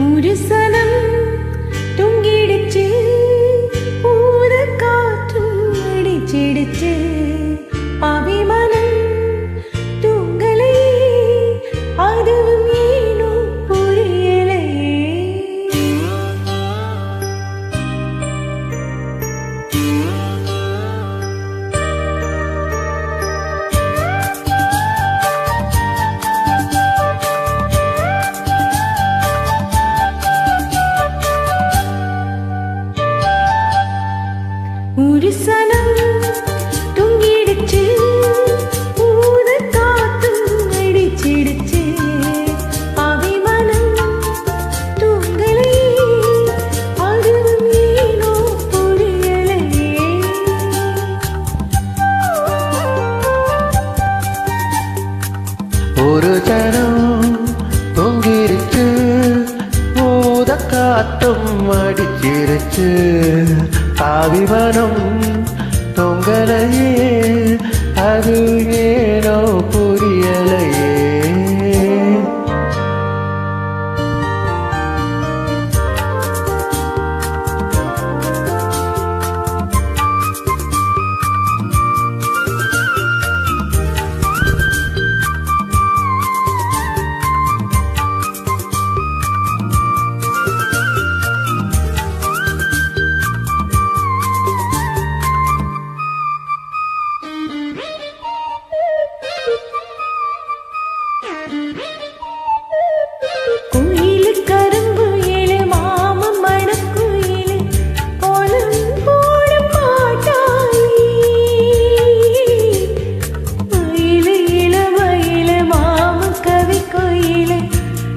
ஒரு சனம் தொங்கிடுச்சு, ஊத காற்றும் அடிச்சிடுச்சு, அபிமானம் தூங்கலை, அதுவும் ஏனோ புரியலையே. ஒரு சனம் தொங்கிடுச்சு, ஊத காத்தும் அடிச்சிடுச்சு, அபிமானம் தூங்கலை, அதுவும் ஏனோ புரியலையே. ஒரு ஜனம் தொங்கிருச்சு, ஊத காத்தும் அடிச்சிருச்சு, அபிமானம் தொங்கலையே, அது ஏனோ புரியலையே. குயிலு கருங்குயிலு மாமம் மணக்குயிலு கோலம் போட மாட்டாளி, மயிலு இளமயிலு மாமம் கவி கோயிலு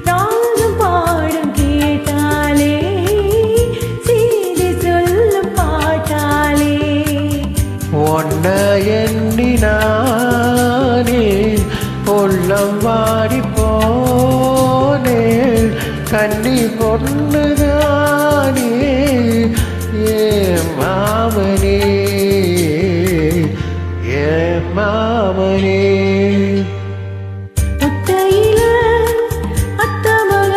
ராகம் பாடம் கேட்டாலே, செய்தி சொல்லும் பாட்டாலே. ஒன்ன எண்ணி நானே உள்ளம் வாடி போனே, கண்ணி பொண்ணுதானே ஏ மாமனே, ஏ மாமனே. ஒத்தையில அத்தமக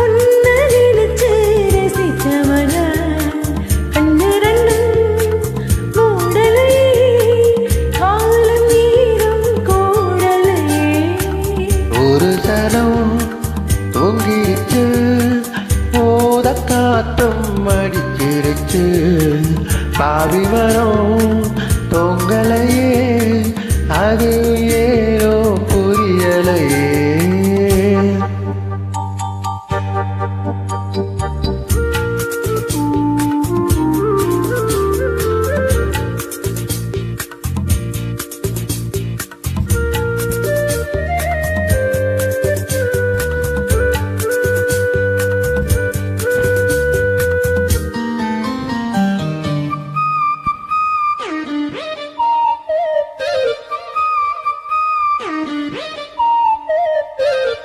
உன்ன நினைச்சு ரசிச்சவன, கண்ணு ரெண்டும் மூடலை, காலம் நீரம் கூடலையே. ஒரு சனம் தொங்கிருச்சு, போத காத்தும் அடிச்சிருச்சு, பாவிமரம் தொங்கலையே, அது ஏனோ புரியலையே.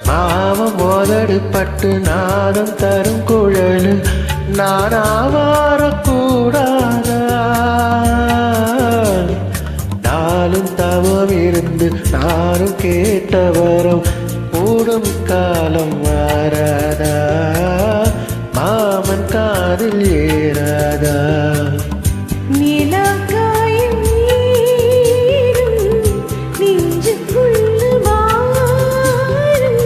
மாமம் மோதடு பட்டு நாதம் தரும் குழலு, நானா வாரக்கூடாதா, நாளும் தவம் இருந்து நானும் கேட்டவரும் கூடும் காலம் மாறாதா, மாமன் காதில் ஏறாதா. நிலக்காயும் நீரும் நெஞ்சுக்குள்ள வாரும்,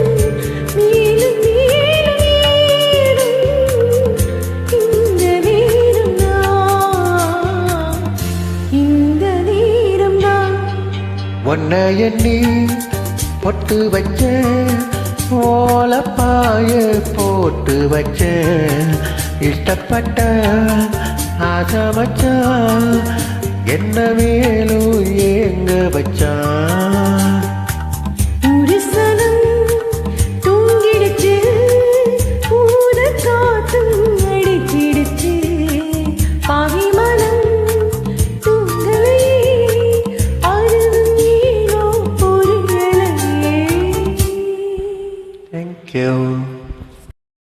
மேலும் மேலும் ஏறும் இந்த நேரம் தான். ஒன்ன எண்ணி பொட்டு வச்ச, ஓலப்பாய போட்டு வச்ச, இஷ்டப்பட்ட ஆசை வச்சான், என்ன மேலும் ஏங்க வச்சான்.